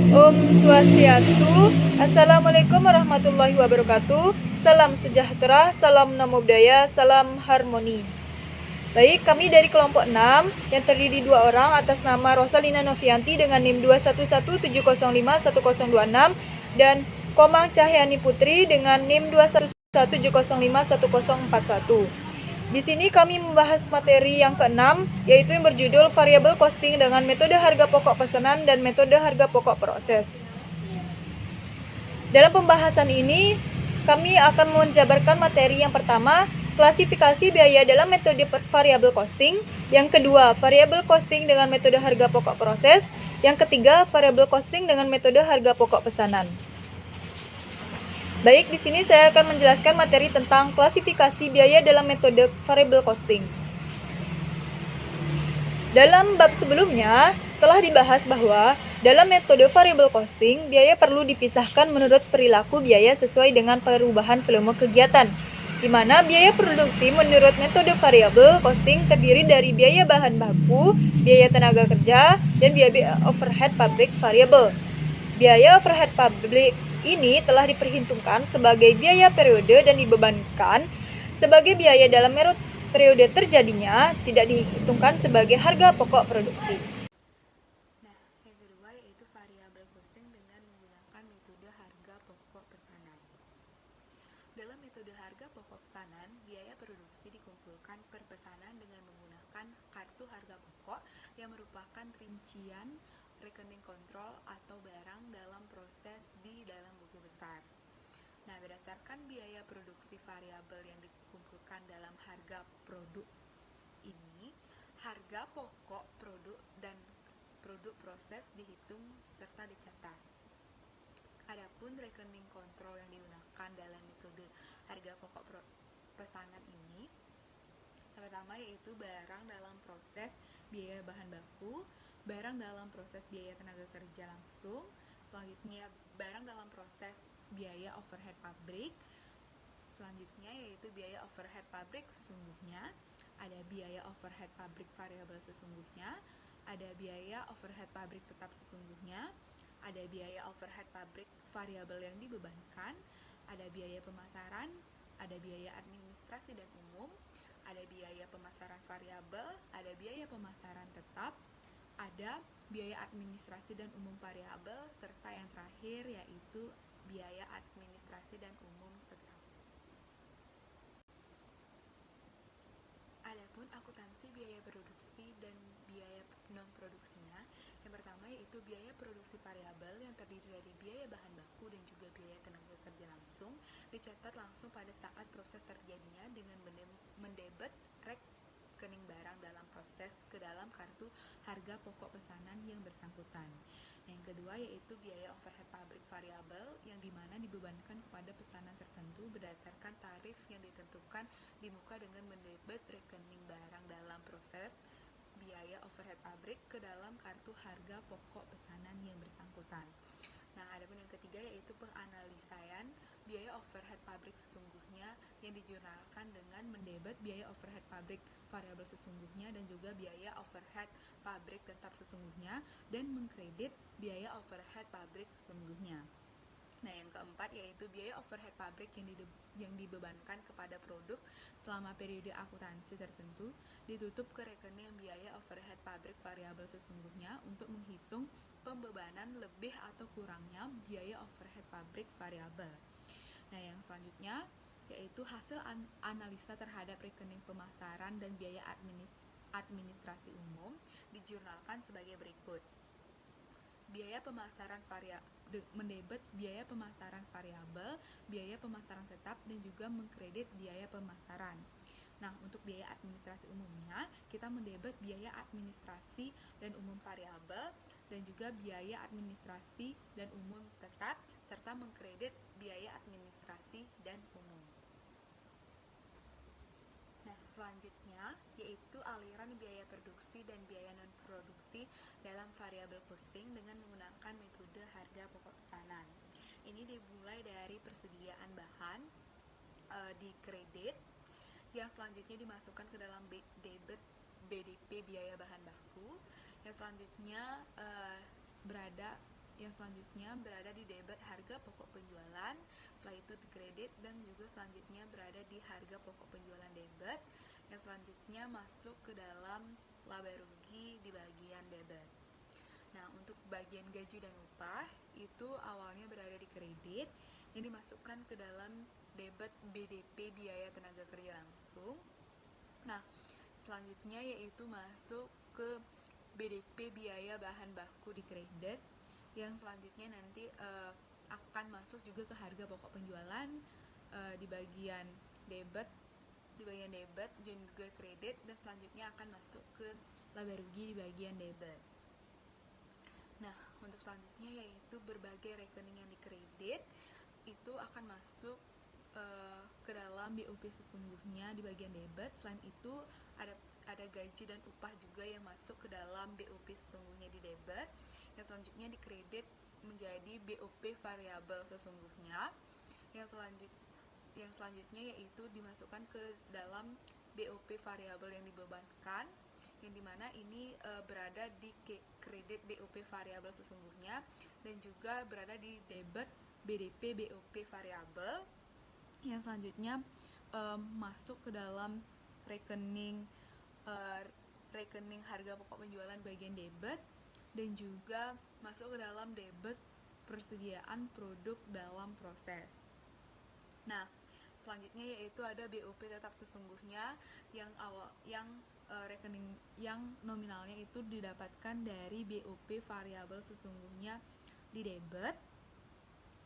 Om Swastiastu. Assalamualaikum warahmatullahi wabarakatuh. Salam sejahtera, salam namo buddhaya, salam harmoni. Baik, kami dari kelompok 6 yang terdiri 2 orang atas nama Rosalina Novianti dengan NIM 21170511026 dan Komang Cahyani Putri dengan NIM 21170511041. Di sini kami membahas materi yang keenam, yaitu yang berjudul variabel costing dengan metode harga pokok pesanan dan metode harga pokok proses. Dalam pembahasan ini, kami akan menjabarkan materi yang pertama, klasifikasi biaya dalam metode variabel costing. Yang kedua, variabel costing dengan metode harga pokok proses. Yang ketiga, variabel costing dengan metode harga pokok pesanan. Baik, di sini saya akan menjelaskan materi tentang klasifikasi biaya dalam metode variable costing. Dalam bab sebelumnya, telah dibahas bahwa dalam metode variable costing, biaya perlu dipisahkan menurut perilaku biaya sesuai dengan perubahan volume kegiatan, di mana biaya produksi menurut metode variable costing terdiri dari biaya bahan baku, biaya tenaga kerja, dan biaya overhead pabrik variable. Biaya overhead pabrik ini telah diperhitungkan sebagai biaya periode dan dibebankan sebagai biaya dalam periode terjadinya, tidak dihitungkan sebagai harga pokok produksi. Nah, yang kedua yaitu variabel costing dengan menggunakan metode harga pokok pesanan. Dalam metode harga pokok pesanan, biaya produksi dikumpulkan per pesanan dengan menggunakan kartu harga pokok yang merupakan rincian rekening kontrol atau barang dalam proses di dalam buku besar. Nah, berdasarkan biaya produksi variabel yang dikumpulkan dalam harga produk ini, harga pokok produk dan produk proses dihitung serta dicatat. Adapun rekening kontrol yang digunakan dalam metode harga pokok pesanan ini, yang pertama yaitu barang dalam proses biaya bahan baku, barang dalam proses biaya tenaga kerja langsung, selanjutnya barang dalam proses biaya overhead pabrik, selanjutnya yaitu biaya overhead pabrik sesungguhnya, ada biaya overhead pabrik variabel sesungguhnya, ada biaya overhead pabrik tetap sesungguhnya, ada biaya overhead pabrik variabel yang dibebankan, ada biaya pemasaran, ada biaya administrasi dan umum, ada biaya pemasaran variabel, ada biaya pemasaran tetap, ada biaya administrasi dan umum variabel, serta yang terakhir yaitu biaya administrasi dan umum tetap. Adapun akuntansi biaya produksi dan biaya non-produksinya, yang pertama yaitu biaya produksi variabel yang terdiri dari biaya bahan baku dan juga biaya tenaga kerja langsung, dicatat langsung pada saat proses terjadinya dengan mendebet rekening barang dalam proses ke dalam kartu harga pokok pesanan yang bersangkutan. Yang kedua yaitu biaya overhead pabrik variabel yang dimana dibebankan kepada pesanan tertentu berdasarkan tarif yang ditentukan di muka dengan mendebet rekening barang dalam proses biaya overhead pabrik ke dalam kartu harga pokok pesanan yang bersangkutan. Nah, adapun yang ketiga yaitu penganalisaan biaya overhead pabrik sesungguhnya yang dijurnalkan dengan mendebet biaya overhead pabrik variabel sesungguhnya dan juga biaya overhead pabrik tetap sesungguhnya dan mengkredit biaya overhead pabrik sesungguhnya. Nah, yang keempat yaitu biaya overhead pabrik yang dibebankan kepada produk selama periode akuntansi tertentu ditutup ke rekening biaya overhead pabrik variabel sesungguhnya untuk menghitung pembebanan lebih atau kurangnya biaya overhead pabrik variabel. Nah, yang selanjutnya yaitu hasil analisa terhadap rekening pemasaran dan biaya administrasi umum dijurnalkan sebagai berikut. Biaya pemasaran mendebet biaya pemasaran variabel, biaya pemasaran tetap, dan juga mengkredit biaya pemasaran. Nah, untuk biaya administrasi umumnya, kita mendebet biaya administrasi dan umum variabel, dan juga biaya administrasi dan umum tetap, serta mengkredit biaya administrasi dan umum. Nah, selanjutnya yaitu aliran biaya produksi dan biaya non-produksi dalam variabel costing dengan menggunakan metode harga pokok pesanan. Ini dimulai dari persediaan bahan di kredit, yang selanjutnya dimasukkan ke dalam debit BDP biaya bahan baku, yang selanjutnya berada yang selanjutnya berada di debit harga pokok penjualan, setelah itu di kredit, dan juga selanjutnya berada di harga pokok penjualan debit, yang selanjutnya masuk ke dalam laba rugi di bagian debit. Nah, untuk bagian gaji dan upah itu awalnya berada di kredit yang dimasukkan ke dalam debit BDP biaya tenaga kerja langsung. Nah, selanjutnya yaitu masuk ke BDP biaya bahan baku di kredit, yang selanjutnya nanti akan masuk juga ke harga pokok penjualan di bagian debit dan juga kredit, dan selanjutnya akan masuk ke laba rugi di bagian debit. Nah, untuk selanjutnya yaitu berbagai rekening yang dikredit itu akan masuk ke dalam BOP sesungguhnya di bagian debit. Selain itu ada gaji dan upah juga yang masuk ke dalam BOP sesungguhnya di debit. Yang selanjutnya dikredit menjadi BOP variabel sesungguhnya. Yang selanjutnya yaitu dimasukkan ke dalam BOP variabel yang dibebankan, yang dimana ini berada di kredit BOP variabel sesungguhnya dan juga berada di debit BDP BOP variabel. Yang selanjutnya masuk ke dalam rekening harga pokok penjualan bagian debit, dan juga masuk ke dalam debit persediaan produk dalam proses. Nah, selanjutnya yaitu ada BOP tetap sesungguhnya yang rekening yang nominalnya itu didapatkan dari BOP variabel sesungguhnya di debit.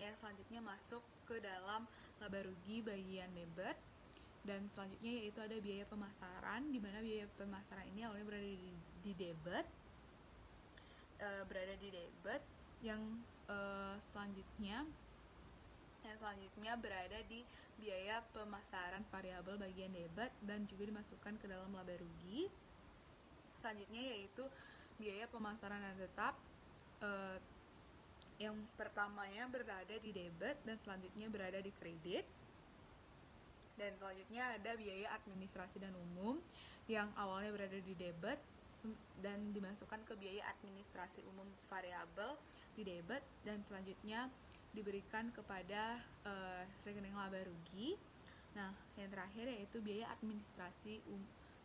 Yang selanjutnya masuk ke dalam laba rugi bagian debit, dan selanjutnya yaitu ada biaya pemasaran, di mana biaya pemasaran ini awalnya berada di debit, yang selanjutnya berada di biaya pemasaran variabel bagian debit dan juga dimasukkan ke dalam laba rugi. Selanjutnya yaitu biaya pemasaran yang tetap, yang pertamanya berada di debit dan selanjutnya berada di kredit. Dan selanjutnya ada biaya administrasi dan umum yang awalnya berada di debit dan dimasukkan ke biaya administrasi umum variabel di debit, dan selanjutnya diberikan kepada rekening laba rugi. Nah, yang terakhir yaitu biaya administrasi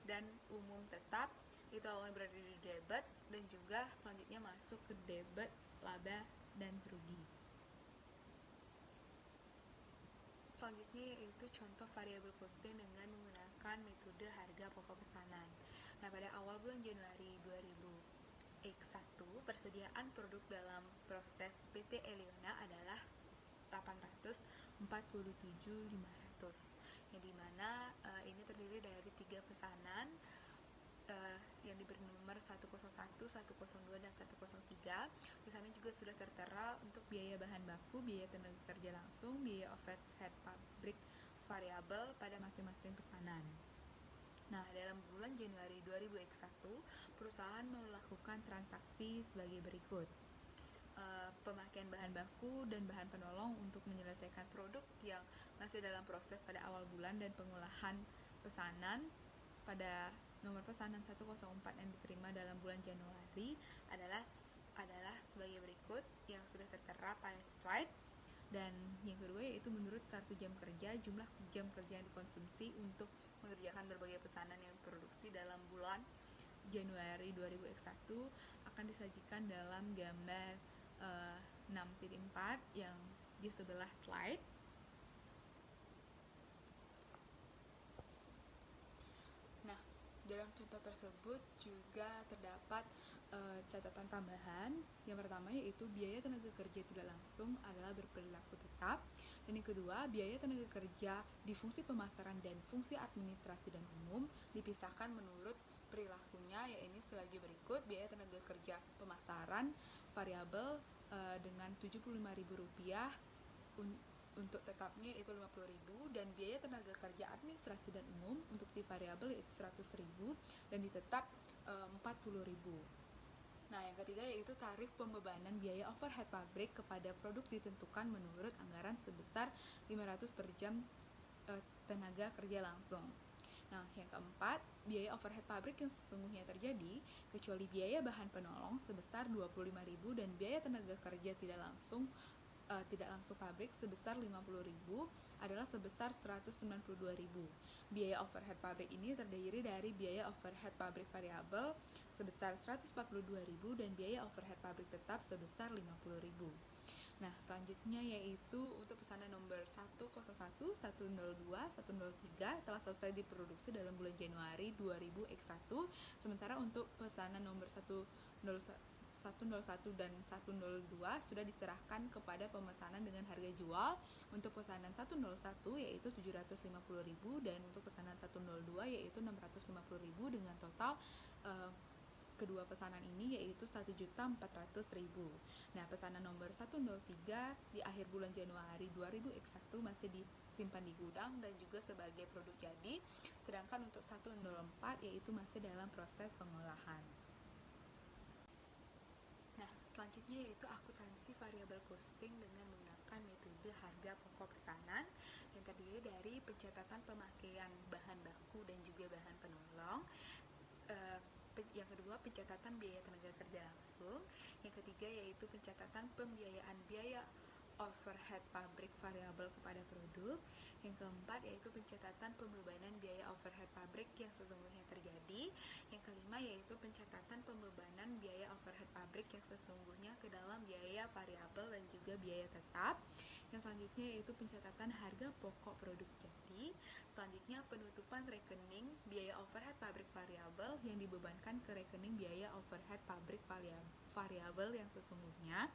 dan umum tetap, itu awalnya berada di debit dan juga selanjutnya masuk ke debit laba dan rugi. Selanjutnya yaitu contoh variabel costing dengan menggunakan metode harga pokok pesanan. Nah, pada awal bulan Januari 2001, persediaan produk dalam proses PT Eliona adalah 847.500, yang dimana ini terdiri dari 3 pesanan yang diberi nomor 101, 102, dan 103. Di sana juga sudah tertera untuk biaya bahan baku, biaya tenaga kerja langsung, biaya overhead pabrik variabel pada masing-masing pesanan. Nah, dalam bulan Januari 2001, perusahaan melakukan transaksi sebagai berikut. Pemakaian bahan baku dan bahan penolong untuk menyelesaikan produk yang masih dalam proses pada awal bulan, dan pengolahan pesanan pada nomor pesanan 104 yang diterima dalam bulan Januari adalah sebagai berikut yang sudah tertera pada slide. Dan yang kedua yaitu menurut kartu jam kerja, jumlah jam kerja yang dikonsumsi untuk mengerjakan berbagai pesanan yang diproduksi dalam bulan Januari 2001 akan disajikan dalam gambar 6.4 yang di sebelah slide. Nah, dalam contoh tersebut juga terdapat catatan tambahan. Yang pertama yaitu biaya tenaga kerja tidak langsung adalah berperilaku tetap, dan yang kedua biaya tenaga kerja di fungsi pemasaran dan fungsi administrasi dan umum dipisahkan menurut perilakunya, yaitu sebagai berikut. Biaya tenaga kerja pemasaran variabel dengan Rp75.000, untuk tetapnya itu 50.000, dan biaya tenaga kerja administrasi dan umum untuk di variabel yaitu 100.000 dan di tetap 40.000. Nah, yang ketiga yaitu tarif pembebanan biaya overhead pabrik kepada produk ditentukan menurut anggaran sebesar 500 per jam tenaga kerja langsung. Nah, yang keempat, biaya overhead pabrik yang sesungguhnya terjadi kecuali biaya bahan penolong sebesar 25.000 dan biaya tenaga kerja tidak langsung pabrik sebesar 50.000 adalah sebesar 192.000. Biaya overhead pabrik ini terdiri dari biaya overhead pabrik variabel sebesar 142.000 dan biaya overhead pabrik tetap sebesar 50.000. Nah, selanjutnya yaitu untuk pesanan nomor 101, 102, 103 telah selesai diproduksi dalam bulan Januari 2000X1, sementara untuk pesanan nomor 101 dan 102 sudah diserahkan kepada pemesanan dengan harga jual. Untuk pesanan 101 yaitu 750.000 dan untuk pesanan 102 yaitu 650.000 dengan total kedua pesanan ini yaitu 1.400.000. Nah, pesanan nomor 103 di akhir bulan Januari 2000X1 masih disimpan di gudang dan juga sebagai produk jadi, sedangkan untuk 104 yaitu masih dalam proses pengolahan. Nah, selanjutnya yaitu akuntansi variabel costing dengan menggunakan metode harga pokok pesanan yang terdiri dari pencatatan pemakaian bahan baku dan juga bahan penolong. Yang kedua, pencatatan biaya tenaga kerja langsung. Yang ketiga yaitu pencatatan pembiayaan biaya overhead pabrik variabel kepada produk. Yang keempat yaitu pencatatan pembebanan biaya overhead pabrik yang sesungguhnya terjadi. Yang kelima yaitu pencatatan pembebanan biaya overhead pabrik yang sesungguhnya ke dalam biaya variabel dan juga biaya tetap. Yang selanjutnya yaitu pencatatan harga pokok produk jadi. Selanjutnya penutupan rekening biaya overhead pabrik variabel yang dibebankan ke rekening biaya overhead pabrik variabel yang sesungguhnya.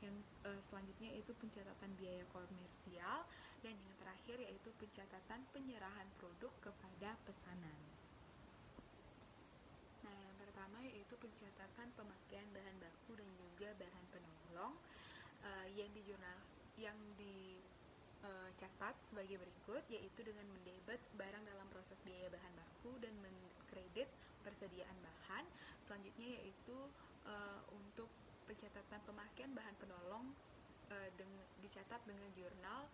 Yang selanjutnya yaitu pencatatan biaya komersial, dan yang terakhir yaitu pencatatan penyerahan produk kepada pesanan. Nah, yang pertama yaitu pencatatan pemakaian bahan baku dan juga bahan penolong yang dicatat sebagai berikut, yaitu dengan mendebet barang dalam proses biaya bahan baku dan mengkredit persediaan bahan. Selanjutnya yaitu untuk pencatatan pemakaian bahan penolong dicatat dengan jurnal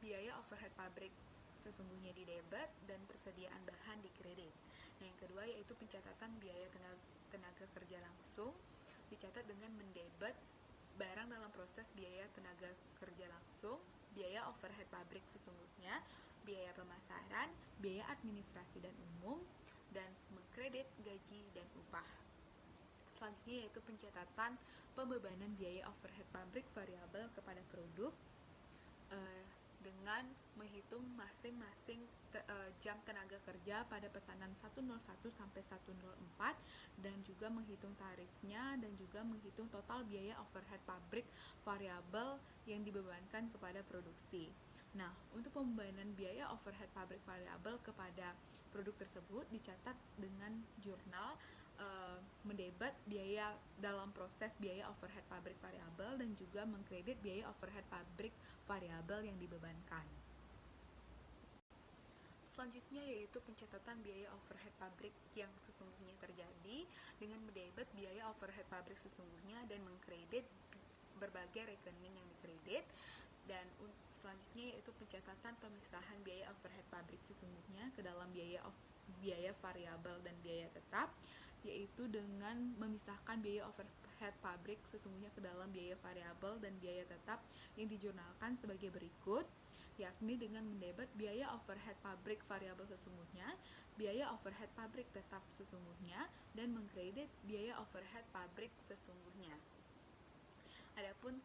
biaya overhead pabrik sesungguhnya di debit dan persediaan bahan di kredit. Nah, yang kedua yaitu pencatatan biaya tenaga kerja langsung dicatat dengan mendebit barang dalam proses biaya tenaga kerja langsung, biaya overhead pabrik sesungguhnya, biaya pemasaran, biaya administrasi dan umum, dan mengkredit gaji dan upah. Selanjutnya yaitu pencatatan pembebanan biaya overhead pabrik variabel kepada produk dengan menghitung masing-masing jam tenaga kerja pada pesanan 101 sampai 104 dan juga menghitung tarifnya dan juga menghitung total biaya overhead pabrik variabel yang dibebankan kepada produksi. Nah, untuk pembebanan biaya overhead pabrik variabel kepada produk tersebut dicatat dengan jurnal mendebet biaya dalam proses biaya overhead pabrik variabel dan juga mengkredit biaya overhead pabrik variabel yang dibebankan. Selanjutnya yaitu pencatatan biaya overhead pabrik yang sesungguhnya terjadi dengan mendebet biaya overhead pabrik sesungguhnya dan mengkredit berbagai rekening yang dikredit. Dan selanjutnya yaitu pencatatan pemisahan biaya overhead pabrik sesungguhnya ke dalam biaya variabel dan biaya tetap, yaitu dengan memisahkan biaya overhead pabrik sesungguhnya ke dalam biaya variabel dan biaya tetap yang dijurnalkan sebagai berikut, yakni dengan mendebet biaya overhead pabrik variabel sesungguhnya, biaya overhead pabrik tetap sesungguhnya, dan mengkredit biaya overhead pabrik sesungguhnya. Adapun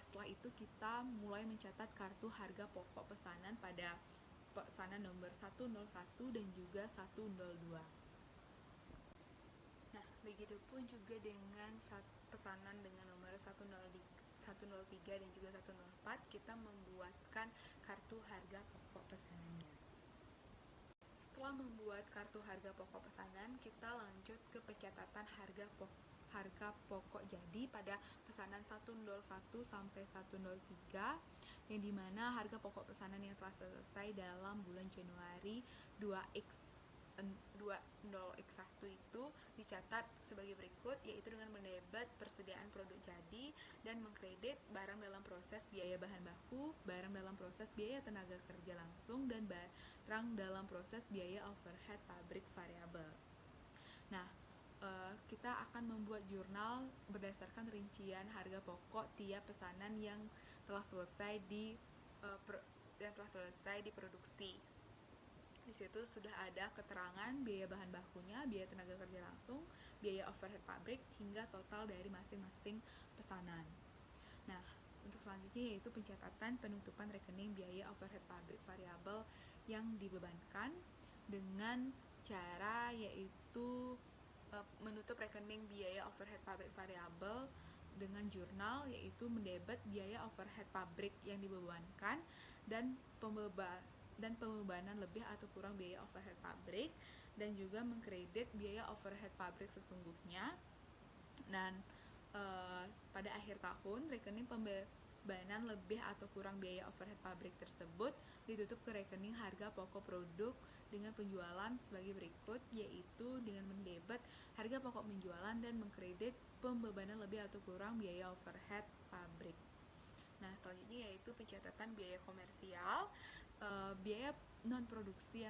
setelah itu kita mulai mencatat kartu harga pokok pesanan pada pesanan nomor 101 dan juga 102. Nah, begitupun juga dengan pesanan dengan nomor 103 dan juga 104, kita membuatkan kartu harga pokok pesanannya. Setelah membuat kartu harga pokok pesanan, kita lanjut ke pencatatan harga pokok jadi pada pesanan 101 sampai 103, yang dimana harga pokok pesanan yang telah selesai dalam bulan Januari 2X 20x1 itu dicatat sebagai berikut, yaitu dengan mendebet persediaan produk jadi dan mengkredit barang dalam proses biaya bahan baku, barang dalam proses biaya tenaga kerja langsung, dan barang dalam proses biaya overhead pabrik variabel. Nah, kita akan membuat jurnal berdasarkan rincian harga pokok tiap pesanan yang telah selesai diproduksi. Di situ sudah ada keterangan biaya bahan bakunya, biaya tenaga kerja langsung, biaya overhead pabrik, hingga total dari masing-masing pesanan. Nah, untuk selanjutnya yaitu pencatatan penutupan rekening biaya overhead pabrik variabel yang dibebankan dengan cara yaitu menutup rekening biaya overhead pabrik variabel dengan jurnal, yaitu mendebet biaya overhead pabrik yang dibebankan dan pembebanan lebih atau kurang biaya overhead pabrik, dan juga mengkredit biaya overhead pabrik sesungguhnya. Dan pada akhir tahun, rekening pembebanan lebih atau kurang biaya overhead pabrik tersebut ditutup ke rekening harga pokok produk dengan penjualan sebagai berikut, yaitu dengan mendebet harga pokok penjualan dan mengkredit pembebanan lebih atau kurang biaya overhead pabrik. Nah, selanjutnya yaitu pencatatan biaya komersial, biaya non produksi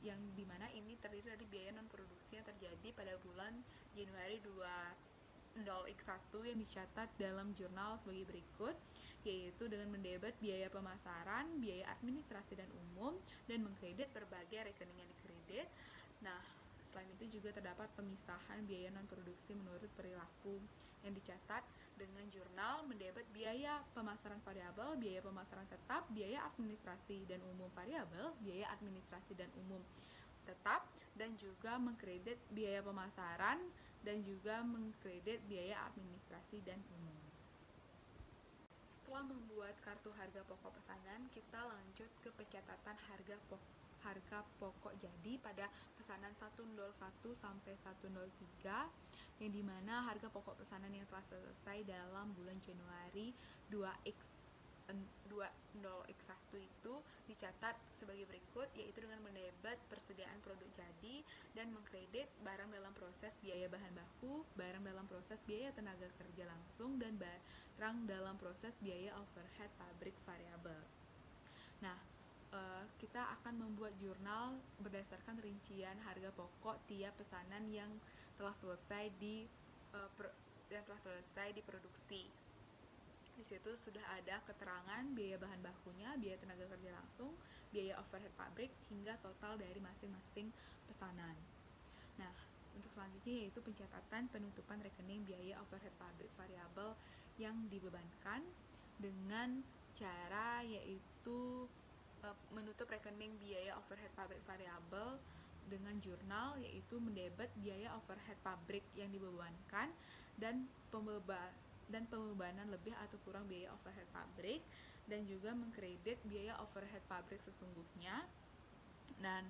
yang dimana ini terdiri dari biaya non produksi yang terjadi pada bulan Januari 20x1 yang dicatat dalam jurnal sebagai berikut, yaitu dengan mendebet biaya pemasaran, biaya administrasi dan umum, dan mengkredit berbagai rekening yang dikredit. Nah, selain itu juga terdapat pemisahan biaya non produksi menurut perilaku yang dicatat dengan jurnal mendebet biaya pemasaran variabel, biaya pemasaran tetap, biaya administrasi dan umum variabel, biaya administrasi dan umum tetap, dan juga mengkredit biaya pemasaran dan juga mengkredit biaya administrasi dan umum. Setelah membuat kartu harga pokok pesanan, kita lanjut ke pencatatan harga pokok jadi pada pesanan 101 sampai 103, yang dimana harga pokok pesanan yang telah selesai dalam bulan Januari 20x1 itu dicatat sebagai berikut, yaitu dengan mendebet persediaan produk jadi dan mengkredit barang dalam proses biaya bahan baku, barang dalam proses biaya tenaga kerja langsung, dan barang dalam proses biaya overhead pabrik variabel. Nah, kita akan membuat jurnal berdasarkan rincian harga pokok tiap pesanan yang telah selesai diproduksi. Di situ sudah ada keterangan biaya bahan bakunya, biaya tenaga kerja langsung, biaya overhead pabrik, hingga total dari masing-masing pesanan. Nah, untuk selanjutnya yaitu pencatatan penutupan rekening biaya overhead pabrik variabel yang dibebankan dengan cara yaitu menutup rekening biaya overhead pabrik variabel dengan jurnal, yaitu mendebet biaya overhead pabrik yang dibebankan dan pembebanan lebih atau kurang biaya overhead pabrik, dan juga mengkredit biaya overhead pabrik sesungguhnya. Dan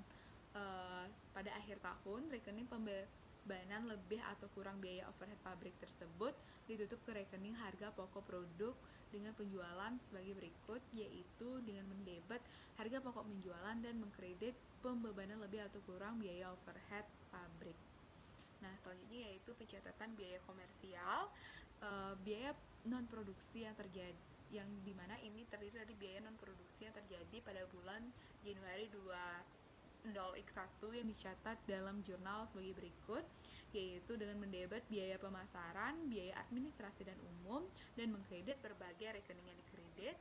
pada akhir tahun, rekening pembebanan lebih atau kurang biaya overhead pabrik tersebut ditutup ke rekening harga pokok produk dengan penjualan sebagai berikut, yaitu dengan mendebet harga pokok penjualan dan mengkredit pembebanan lebih atau kurang biaya overhead pabrik. Nah, selanjutnya yaitu pencatatan biaya komersial, biaya non produksi yang dimana ini terdiri dari biaya non produksi yang terjadi pada bulan Januari 20x1 yang dicatat dalam jurnal sebagai berikut, yaitu dengan mendebet biaya pemasaran, biaya administrasi dan umum, dan mengkredit berbagai rekening yang dikredit.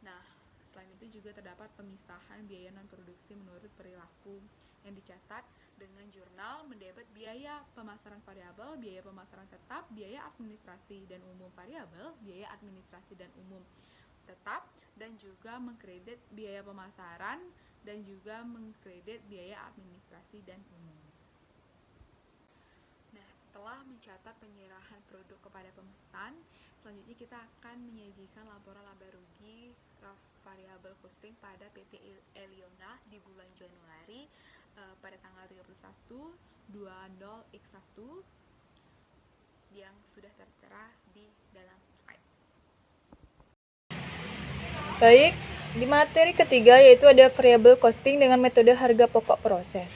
Nah, selain itu juga terdapat pemisahan biaya non produksi menurut perilaku yang dicatat dengan jurnal mendebet biaya pemasaran variabel, biaya pemasaran tetap, biaya administrasi dan umum variabel, biaya administrasi dan umum tetap, dan juga mengkredit biaya pemasaran dan juga mengkredit biaya administrasi dan umum. Nah, setelah mencatat penyerahan produk kepada pemesan, selanjutnya kita akan menyajikan laporan laba rugi variable costing pada PT Eliona di bulan Januari pada tanggal 31 20x1 yang sudah tertera di dalam slide. Baik, di materi ketiga yaitu ada variable costing dengan metode harga pokok proses.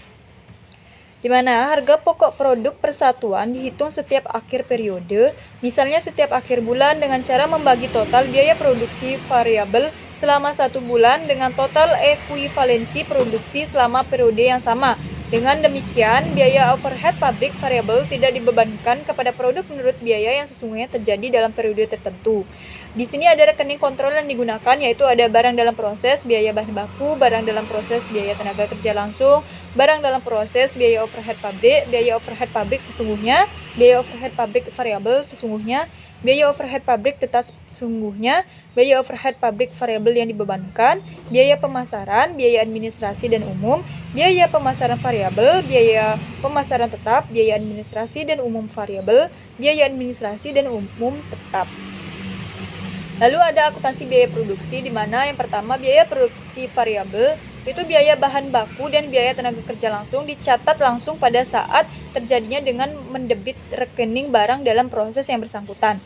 di mana harga pokok produk persatuan dihitung setiap akhir periode, misalnya setiap akhir bulan dengan cara membagi total biaya produksi variabel selama 1 bulan dengan total ekuivalensi produksi selama periode yang sama. Dengan demikian, biaya overhead pabrik variabel tidak dibebankan kepada produk menurut biaya yang sesungguhnya terjadi dalam periode tertentu. Di sini ada rekening kontrol yang digunakan, yaitu ada barang dalam proses, biaya bahan baku, barang dalam proses, biaya tenaga kerja langsung, barang dalam proses, biaya overhead pabrik sesungguhnya, biaya overhead pabrik variabel sesungguhnya, biaya overhead pabrik tetap sesungguhnya, biaya overhead pabrik variabel yang dibebankan, biaya pemasaran, biaya administrasi dan umum, biaya pemasaran variabel, biaya pemasaran tetap, biaya administrasi dan umum variabel, biaya administrasi dan umum tetap. Lalu ada akuntansi biaya produksi, di mana yang pertama biaya produksi variabel itu biaya bahan baku dan biaya tenaga kerja langsung dicatat langsung pada saat terjadinya dengan mendebit rekening barang dalam proses yang bersangkutan.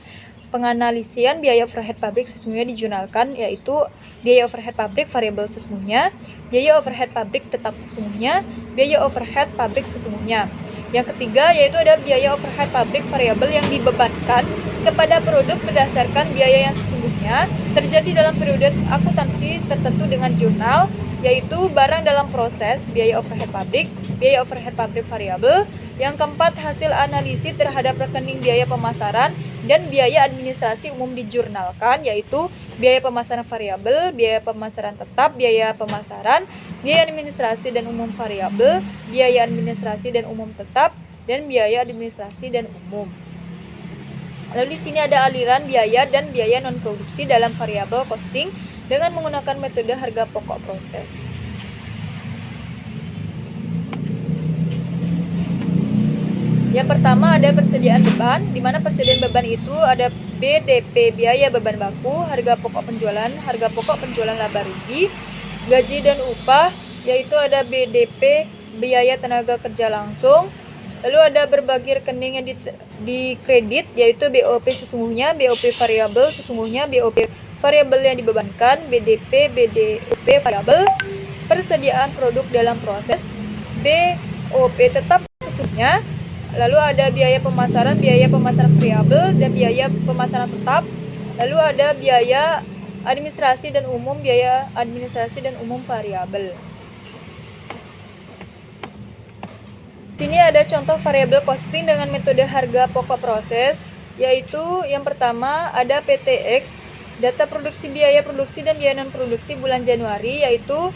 Penganalisian biaya overhead pabrik sesungguhnya dijurnalkan, yaitu biaya overhead pabrik variabel sesungguhnya, biaya overhead pabrik tetap sesungguhnya, biaya overhead pabrik sesungguhnya. Yang ketiga yaitu ada biaya overhead pabrik variabel yang dibebankan kepada produk berdasarkan biaya yang sesungguhnya terjadi dalam periode akuntansi tertentu dengan jurnal, yaitu barang dalam proses, biaya overhead pabrik variabel. Yang keempat, hasil analisis terhadap rekening biaya pemasaran dan biaya administrasi umum dijurnalkan, yaitu biaya pemasaran variabel, biaya pemasaran tetap, biaya pemasaran, biaya administrasi dan umum variabel, biaya administrasi dan umum tetap, dan biaya administrasi dan umum. Lalu di sini ada aliran biaya dan biaya non produksi dalam variabel costing dengan menggunakan metode harga pokok proses. Yang pertama ada persediaan beban, di mana persediaan beban itu ada BDP biaya beban baku, harga pokok penjualan laba rugi, gaji dan upah, yaitu ada BDP biaya tenaga kerja langsung. Lalu ada berbagi rekening yang di kredit, yaitu BOP sesungguhnya, BOP variabel sesungguhnya, BOP variabel yang dibebankan, BDP BOP variabel, persediaan produk dalam proses, BOP tetap sesungguhnya. Lalu ada biaya pemasaran variabel dan biaya pemasaran tetap. Lalu ada biaya administrasi dan umum, variabel. Sini ada contoh variabel costing dengan metode harga pokok proses, yaitu yang pertama ada PTX, data produksi, biaya produksi dan biaya non produksi bulan Januari, yaitu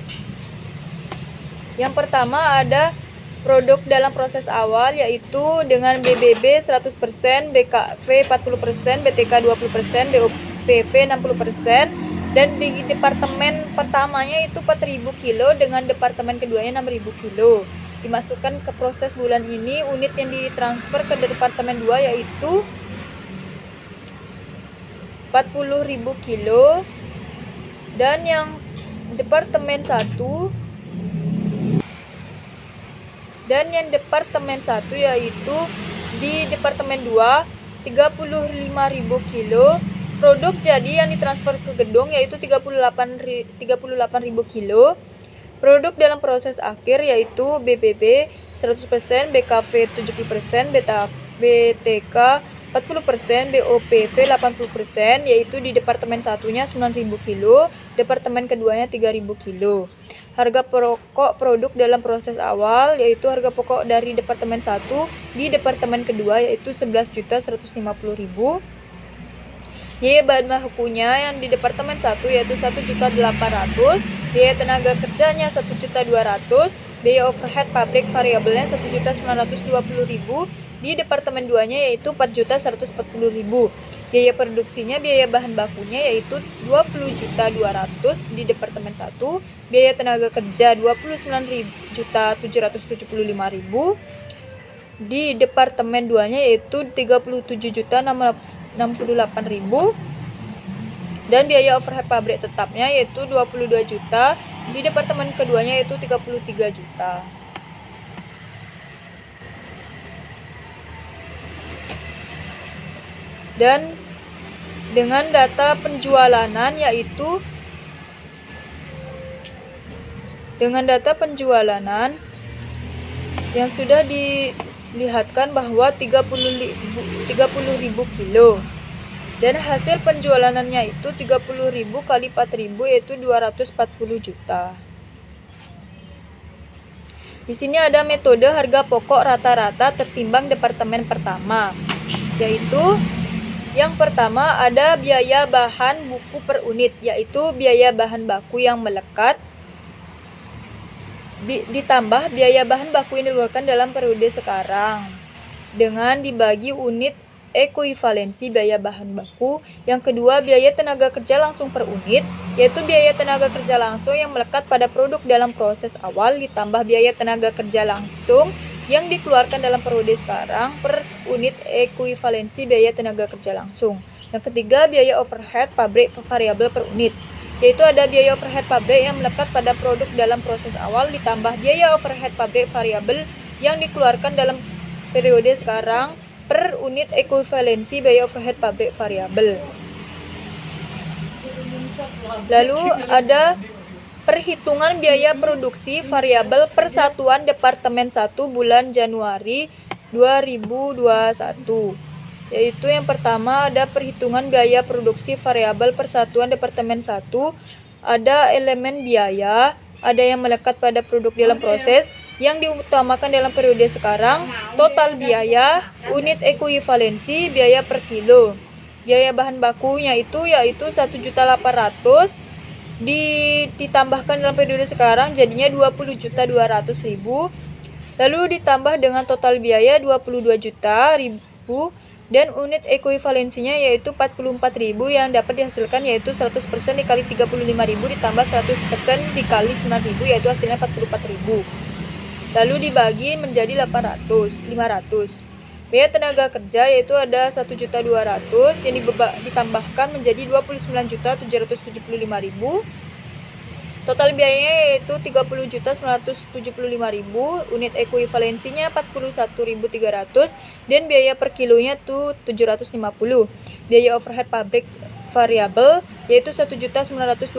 yang pertama ada produk dalam proses awal, yaitu dengan BBB 100%, BKV 40%, BTK 20%, BOPV 60%, dan di departemen pertamanya itu 4.000 kilo, dengan departemen keduanya 6.000 kilo. Dimasukkan ke proses bulan ini, unit yang ditransfer ke departemen 2 yaitu 40.000 kilo, dan yang departemen 1 yaitu di departemen 2 35.000 kilo. Produk jadi yang ditransfer ke gedung yaitu 38.000 kilo. Produk dalam proses akhir yaitu BBB 100%, BKV 70%, BTK 40%, BOPV 80%, yaitu di departemen satunya 9.000 kilo, departemen keduanya 3.000 kilo. Harga pokok produk dalam proses awal yaitu harga pokok dari departemen 1 di departemen kedua yaitu 11.150.000. Biaya bahan bakunya yang di departemen 1 yaitu 1.800.000, biaya tenaga kerjanya 1.200.000, biaya overhead pabrik variabelnya 1.920.000, di departemen 2-nya yaitu 4.140.000. Biaya produksinya, biaya bahan bakunya yaitu 20.200.000 di departemen 1, biaya tenaga kerja 29.775.000 di departemen 2-nya yaitu 37.068.000, dan biaya overhead pabrik tetapnya yaitu 22 juta, di departemen keduanya yaitu 33 juta. Dan dengan data penjualanan yaitu yang sudah dilihatkan bahwa 30.000 kilo. Dan hasil penjualannya itu 30.000 kali 4.000 yaitu 240 juta. Di sini ada metode harga pokok rata-rata tertimbang departemen pertama, yaitu yang pertama ada biaya bahan buku per unit, yaitu biaya bahan baku yang melekat ditambah biaya bahan baku yang dikeluarkan dalam periode sekarang dengan dibagi unit ekuivalensi biaya bahan baku. Yang kedua, biaya tenaga kerja langsung per unit, yaitu biaya tenaga kerja langsung yang melekat pada produk dalam proses awal ditambah biaya tenaga kerja langsung yang dikeluarkan dalam periode sekarang per unit ekuivalensi biaya tenaga kerja langsung. Yang ketiga, biaya overhead pabrik variabel per unit, yaitu ada biaya overhead pabrik yang melekat pada produk dalam proses awal ditambah biaya overhead pabrik variabel yang dikeluarkan dalam periode sekarang per unit ekuivalensi biaya overhead pabrik variabel. Lalu ada perhitungan biaya produksi variabel persatuan Departemen 1 bulan Januari 2021. Yaitu yang pertama ada perhitungan biaya produksi variabel persatuan Departemen 1. Ada elemen biaya, ada yang melekat pada produk dalam proses yang diutamakan dalam periode sekarang, total biaya, unit ekuivalensi, biaya per kilo. Biaya bahan bakunya yaitu 1.800.000 ditambahkan dalam periode sekarang jadinya 20.200.000. Lalu ditambah dengan total biaya 22 juta ribu dan unit ekuivalensinya yaitu 44.000 yang dapat dihasilkan yaitu 100% dikali 35.000 ditambah 100% dikali 9.000 yaitu hasilnya 44.000. Lalu dibagi menjadi 500. Biaya tenaga kerja yaitu ada 1.200.000 yang ditambahkan menjadi 29.775.000. Total biayanya yaitu 30.975.000, unit ekuivalensinya 41.300 dan biaya per kilonya itu 750. Biaya overhead pabrik variabel yaitu 1.920.000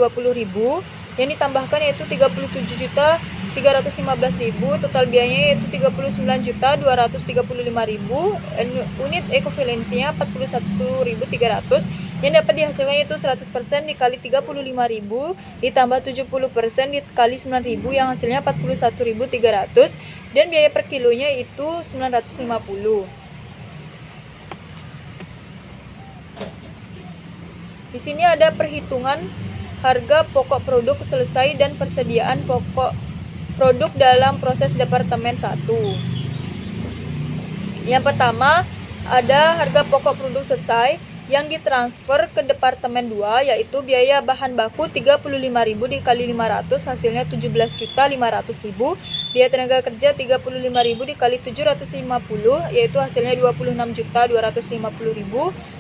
yang ditambahkan yaitu 37.315.000, total biayanya yaitu 39.235.000, unit ekuivalensinya 41.300 yang dapat dihasilkan yaitu 100% dikali 35.000 ditambah 70% dikali 9.000 yang hasilnya 41.300 dan biaya per kilonya itu 950. Di sini ada perhitungan harga pokok produk selesai dan persediaan pokok produk dalam proses Departemen 1. Yang pertama, ada harga pokok produk selesai yang ditransfer ke Departemen 2 yaitu biaya bahan baku 35.000 dikali 500 hasilnya 17.500.000, biaya tenaga kerja 35.000 dikali 750 yaitu hasilnya 26.250.000,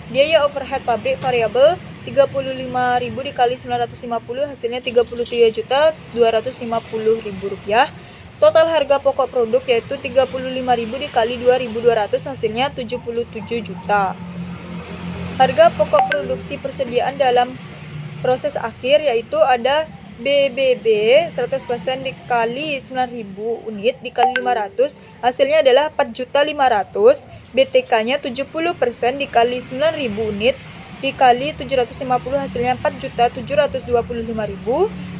biaya overhead pabrik variabel 35.000 dikali 950 hasilnya 33.250.000 rupiah. Total harga pokok produk yaitu 35.000 dikali 2.200 hasilnya 77 juta. Harga pokok produksi persediaan dalam proses akhir yaitu ada BBB 100% dikali 9.000 unit dikali 500 hasilnya adalah 4.500.000, BTK-nya 70% dikali 9.000 unit dikali 750 hasilnya 4.725.000,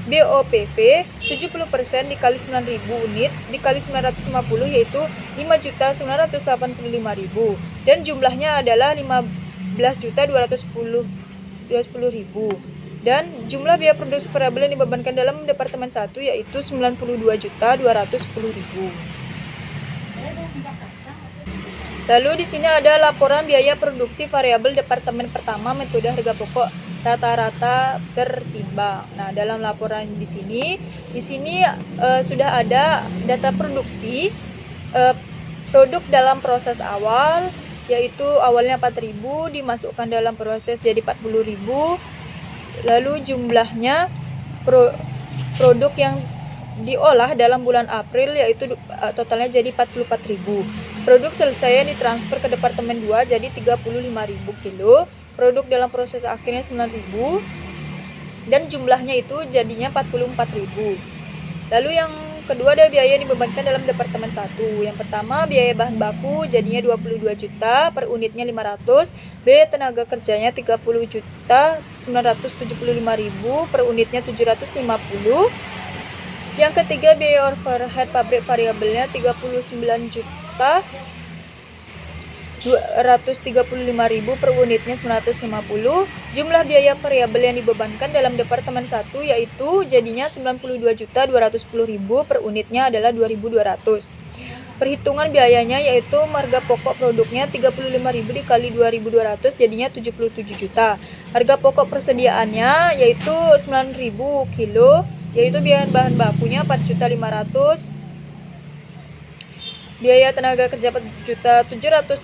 BOPV 70% dikali 9.000 unit dikali 950 yaitu 5.985.000 dan jumlahnya adalah 15.210.000 dan jumlah biaya produksi variabel yang dibebankan dalam Departemen 1 yaitu 92.210.000. Lalu di sini ada laporan biaya produksi variabel Departemen pertama metode harga pokok rata-rata tertimbang. Nah, dalam laporan di sini sudah ada data produksi produk dalam proses awal yaitu awalnya 4.000 dimasukkan dalam proses jadi 40.000. Lalu jumlahnya produk yang diolah dalam bulan April yaitu totalnya jadi 44.000. Produk selesai yang ditransfer ke Departemen 2 jadi 35.000 kilo. Produk dalam proses akhirnya 9.000 dan jumlahnya itu jadinya 44.000. Lalu yang kedua ada biaya yang dibebankan dalam departemen 1. Yang pertama biaya bahan baku jadinya 22 juta, per unitnya 500, biaya tenaga kerjanya 30 juta 975.000, per unitnya 750. Yang ketiga biaya overhead pabrik variabelnya 39 juta 235.000, per unitnya 950. Jumlah biaya variabel yang dibebankan dalam departemen 1 yaitu jadinya 92.210.000, per unitnya adalah 2.200. Perhitungan biayanya yaitu harga pokok produknya 35.000 dikali 2.200 jadinya 77 juta. Harga pokok persediaannya yaitu 9.000 kilo, yaitu biaya bahan bakunya 4.500.000. Biaya tenaga kerja 4.725.000,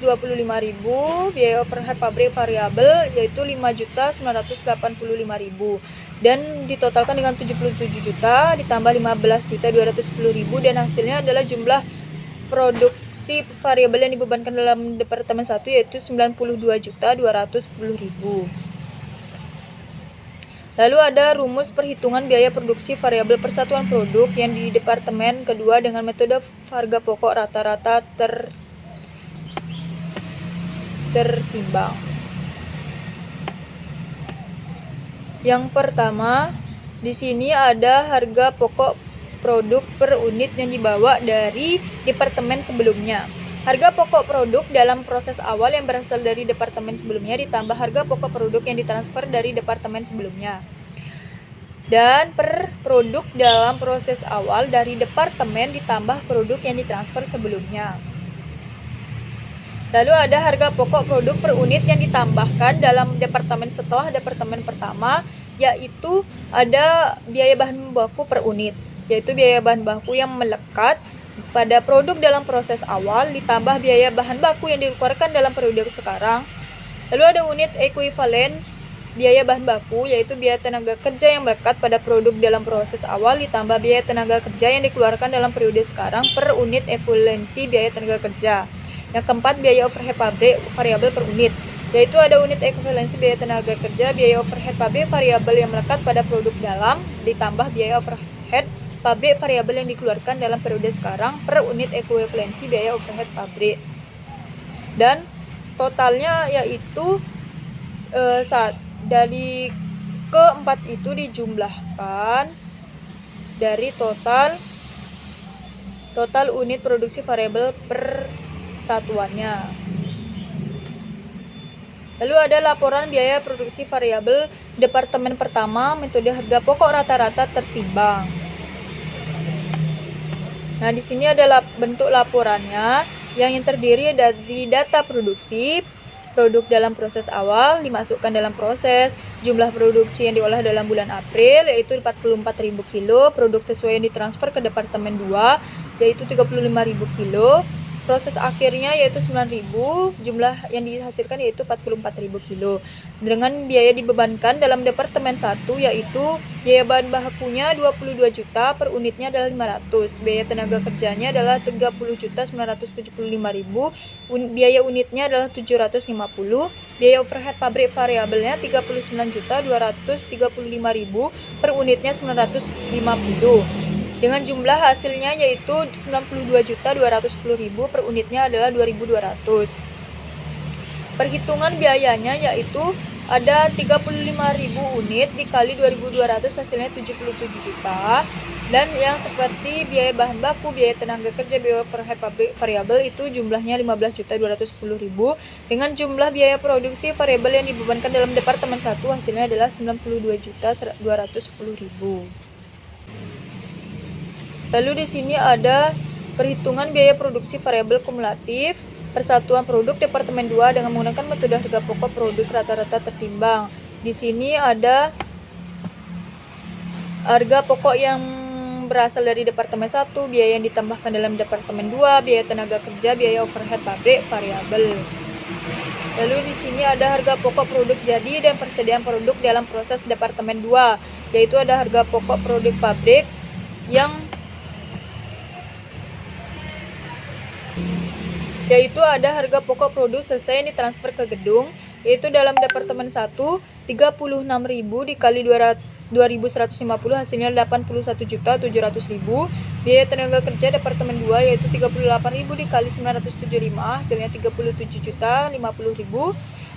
biaya overhead pabrik variabel yaitu 5.985.000, dan ditotalkan dengan 77 juta ditambah 15.210.000, dan hasilnya adalah jumlah produksi variabel yang dibebankan dalam departemen 1 yaitu 92.210.000. Lalu ada rumus perhitungan biaya produksi variabel persatuan produk yang di departemen kedua dengan metode harga pokok rata-rata tertimbang. Yang pertama, di sini ada harga pokok produk per unit yang dibawa dari departemen sebelumnya. Harga pokok produk dalam proses awal yang berasal dari departemen sebelumnya ditambah harga pokok produk yang ditransfer dari departemen sebelumnya. Dan per produk dalam proses awal dari departemen ditambah produk yang ditransfer sebelumnya. Lalu ada harga pokok produk per unit yang ditambahkan dalam departemen setelah departemen pertama, yaitu ada biaya bahan baku per unit, yaitu biaya bahan baku yang melekat pada produk dalam proses awal ditambah biaya bahan baku yang dikeluarkan dalam periode sekarang. Lalu ada unit ekuivalen biaya bahan baku, yaitu biaya tenaga kerja yang melekat pada produk dalam proses awal ditambah biaya tenaga kerja yang dikeluarkan dalam periode sekarang per unit ekuivalensi biaya tenaga kerja. Yang keempat, biaya overhead pabrik variabel per unit, yaitu ada unit ekuivalensi biaya tenaga kerja, biaya overhead pabrik variabel yang melekat pada produk dalam ditambah biaya overhead pabrik variabel yang dikeluarkan dalam periode sekarang per unit ekuivalensi biaya overhead pabrik. Dan totalnya yaitu dari keempat itu dijumlahkan dari total unit produksi variabel per satuannya. Lalu ada laporan biaya produksi variabel departemen pertama, metode harga pokok rata-rata tertimbang. Nah, di sini ada bentuk laporannya yang terdiri dari data produksi, produk dalam proses awal dimasukkan dalam proses, jumlah produksi yang diolah dalam bulan April yaitu 44.000 kilo, produk sesuai yang ditransfer ke departemen 2 yaitu 35.000 kilo, proses akhirnya yaitu 9.000, jumlah yang dihasilkan yaitu 44.000 kilo. Dengan biaya dibebankan dalam departemen 1 yaitu biaya bahan bakunya 22 juta, per unitnya adalah 500, biaya tenaga kerjanya adalah 30.975.000, biaya unitnya adalah 750, biaya overhead pabrik variabelnya 39.235.000, per unitnya 950. Dengan jumlah hasilnya yaitu 92.210.000, per unitnya adalah 2.200. Perhitungan biayanya yaitu ada 35.000 unit dikali 2.200 hasilnya 77 juta. Dan yang seperti biaya bahan baku, biaya tenaga kerja, biaya overhead pabrik variabel itu jumlahnya 15.210.000. Dengan jumlah biaya produksi variabel yang dibebankan dalam departemen 1 hasilnya adalah 92.210.000. Lalu di sini ada perhitungan biaya produksi variabel kumulatif persatuan produk departemen 2 dengan menggunakan metode harga pokok produk rata-rata tertimbang. Di sini ada harga pokok yang berasal dari departemen 1, biaya yang ditambahkan dalam departemen 2, biaya tenaga kerja, biaya overhead pabrik variabel. Lalu di sini ada harga pokok produk jadi dan persediaan produk dalam proses departemen 2, yaitu ada harga pokok produk pabrik yaitu ada harga pokok produk selesai yang ditransfer ke gedung, yaitu dalam departemen 1 36.000 dikali 2.150 hasilnya 81.700.000. Biaya tenaga kerja Departemen 2 yaitu 38.000 dikali 975 hasilnya 37.050.000.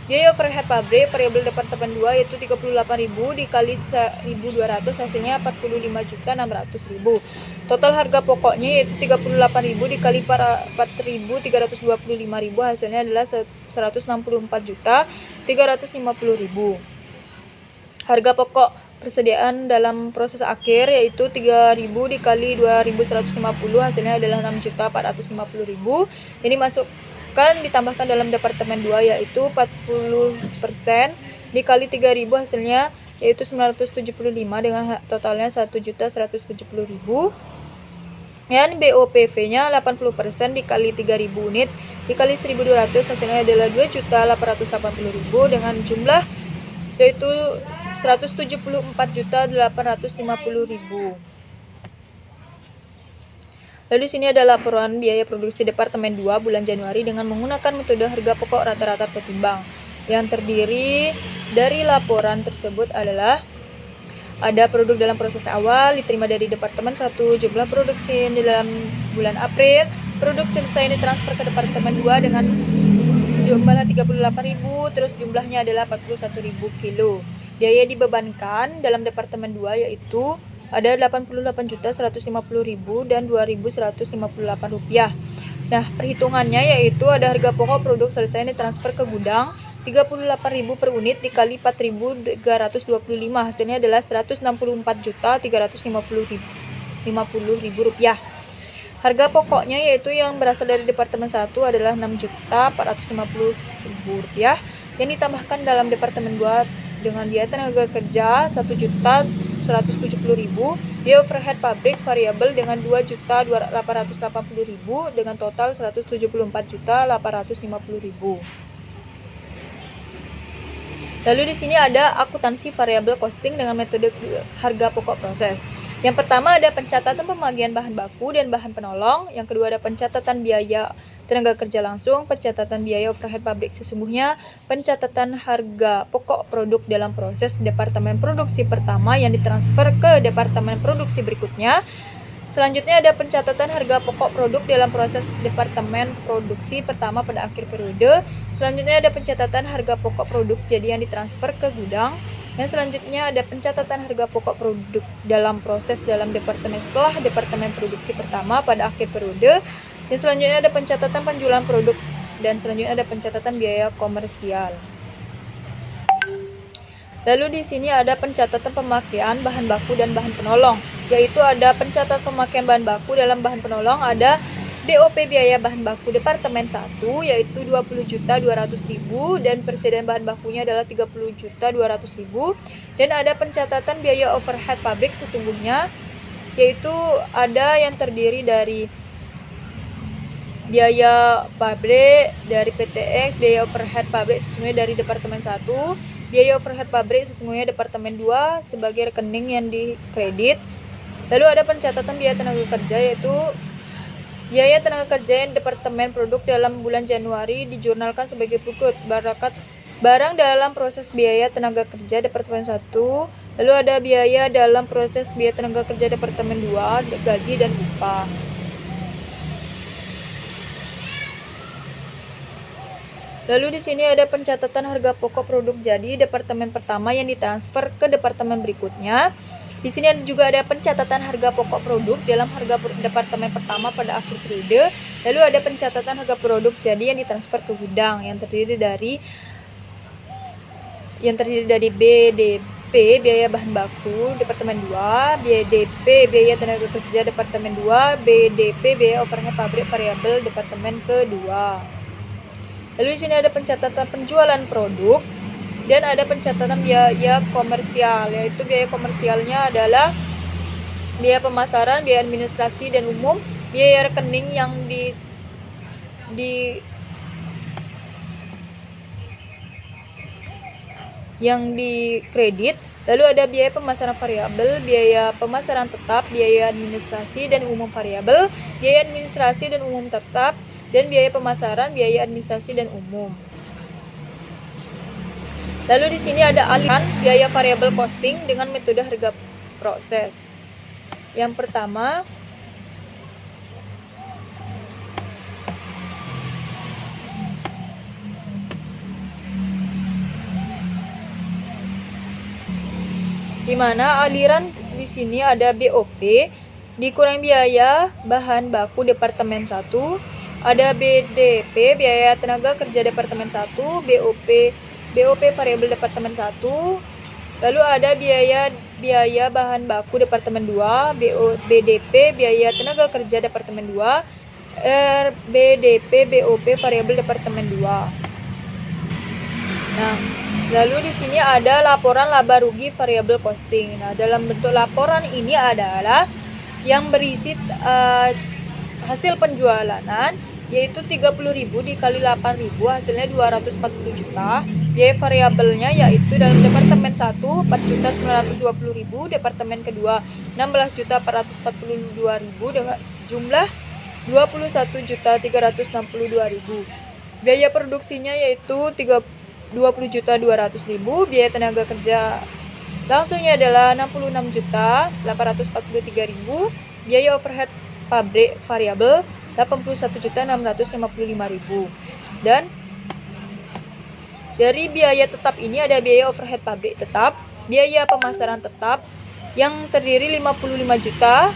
Biaya overhead pabrik variabel Departemen 2 yaitu 38.000 dikali 1.200 hasilnya 45.600.000. Total harga pokoknya yaitu 38.000 dikali 4.325.000 hasilnya adalah 164.350.000. Harga pokok persediaan dalam proses akhir yaitu 3.000 dikali 2.150 hasilnya adalah 6.450.000. Ini ditambahkan dalam Departemen 2 yaitu 40% dikali 3.000 hasilnya yaitu 975 dengan totalnya 1.170.000. Dan BOPV-nya 80% dikali 3.000 unit dikali 1.200 hasilnya adalah 2.880.000 dengan jumlah yaitu 174.850.000. Lalu di sini ada laporan biaya produksi Departemen 2 bulan Januari dengan menggunakan metode harga pokok rata-rata tertimbang. Yang terdiri dari laporan tersebut adalah ada produk dalam proses awal diterima dari Departemen 1, jumlah produksi dalam bulan April, produk selesai ditransfer ke Departemen 2 dengan jumlah 38.000, terus jumlahnya adalah 41.000 kilo. Biaya dibebankan dalam Departemen 2 yaitu ada 88.150.000 dan 2.158 rupiah. Nah, perhitungannya yaitu ada harga pokok produk selesai ditransfer ke gudang 38.000 per unit dikali 4.325 hasilnya adalah 164.350.000 rupiah. Harga pokoknya yaitu yang berasal dari Departemen 1 adalah 6.450.000 rupiah yang ditambahkan dalam Departemen 2 dengan biaya tenaga kerja 1.170.000, biaya overhead pabrik variabel dengan 2.880.000 dengan total 174.850.000. Lalu di sini ada akuntansi variabel costing dengan metode harga pokok proses. Yang pertama ada pencatatan pembagian bahan baku dan bahan penolong. Yang kedua ada pencatatan biaya tenaga kerja langsung, pencatatan biaya overhead pabrik sesungguhnya, pencatatan harga pokok produk dalam proses Departemen Produksi pertama yang ditransfer ke Departemen Produksi berikutnya. Selanjutnya ada pencatatan harga pokok produk dalam proses Departemen Produksi pertama pada akhir periode. Selanjutnya ada pencatatan harga pokok produk jadi yang ditransfer ke gudang. Dan selanjutnya ada pencatatan harga pokok produk dalam proses dalam departemen setelah Departemen Produksi pertama pada akhir periode. Dan selanjutnya ada pencatatan penjualan produk dan selanjutnya ada pencatatan biaya komersial. Lalu di sini ada pencatatan pemakaian bahan baku dan bahan penolong, yaitu ada pencatatan pemakaian bahan baku dalam bahan penolong ada BOP biaya bahan baku Departemen 1 yaitu 20.200.000 dan persediaan bahan bakunya adalah 30.200.000 dan ada pencatatan biaya overhead pabrik sesungguhnya yaitu ada yang terdiri dari biaya pabrik dari PTX, biaya overhead pabrik sesungguhnya dari Departemen 1, biaya overhead pabrik sesungguhnya Departemen 2 sebagai rekening yang dikredit. Lalu ada pencatatan biaya tenaga kerja yaitu biaya tenaga kerja yang Departemen Produk dalam bulan Januari dijurnalkan sebagai berikut. Barang dalam proses biaya tenaga kerja Departemen 1. Lalu ada biaya dalam proses biaya tenaga kerja Departemen 2, gaji dan upah. Lalu di sini ada pencatatan harga pokok produk jadi Departemen pertama yang ditransfer ke Departemen berikutnya. Di sini juga ada pencatatan harga pokok produk dalam harga Departemen pertama pada akhir periode. Lalu ada pencatatan harga produk jadi yang ditransfer ke gudang yang terdiri dari BDP biaya bahan baku Departemen 2, BDP biaya tenaga kerja Departemen 2, BDP biaya overhead pabrik variabel Departemen kedua. Lalu di sini ada pencatatan penjualan produk dan ada pencatatan biaya komersial, yaitu biaya komersialnya adalah biaya pemasaran, biaya administrasi dan umum, biaya rekening yang dikredit. Lalu ada biaya pemasaran variabel, biaya pemasaran tetap, biaya administrasi dan umum variabel, biaya administrasi dan umum tetap, dan biaya pemasaran, biaya administrasi dan umum. Lalu di sini ada aliran biaya variabel costing dengan metode harga proses. Yang pertama, di mana aliran di sini ada BOP dikurang biaya bahan baku Departemen 1, ada BDP biaya tenaga kerja Departemen 1, BOP variabel Departemen 1, lalu ada biaya bahan baku Departemen 2, BDP biaya tenaga kerja Departemen 2, RBDP BOP variabel Departemen 2. Nah, lalu di sini ada laporan laba rugi variabel costing. Nah, dalam bentuk laporan ini adalah yang berisi hasil penjualanan, yaitu 30.000 dikali 8.000 hasilnya 240 juta. Biaya variabelnya yaitu dalam Departemen 1 4.920.000, Departemen kedua 16.442.000 dengan jumlah 21.362.000. Biaya produksinya yaitu 20.200.000, biaya tenaga kerja langsungnya adalah 66.843.000, biaya overhead pabrik variabel 81.655.000. Dan dari biaya tetap ini ada biaya overhead pabrik tetap, biaya pemasaran tetap yang terdiri 55 juta,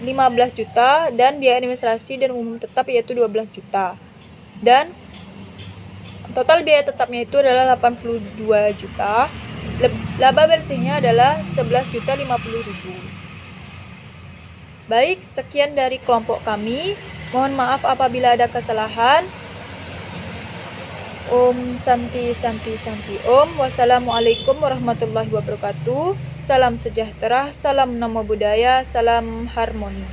15 juta, dan biaya administrasi dan umum tetap yaitu 12 juta. Dan total biaya tetapnya itu adalah 82 juta. Laba bersihnya adalah 11.050.000. Baik, sekian dari kelompok kami. Mohon maaf apabila ada kesalahan. Om Santi Santi Santi Om. Wassalamualaikum warahmatullahi wabarakatuh. Salam sejahtera, salam namo buddhaya, salam harmoni.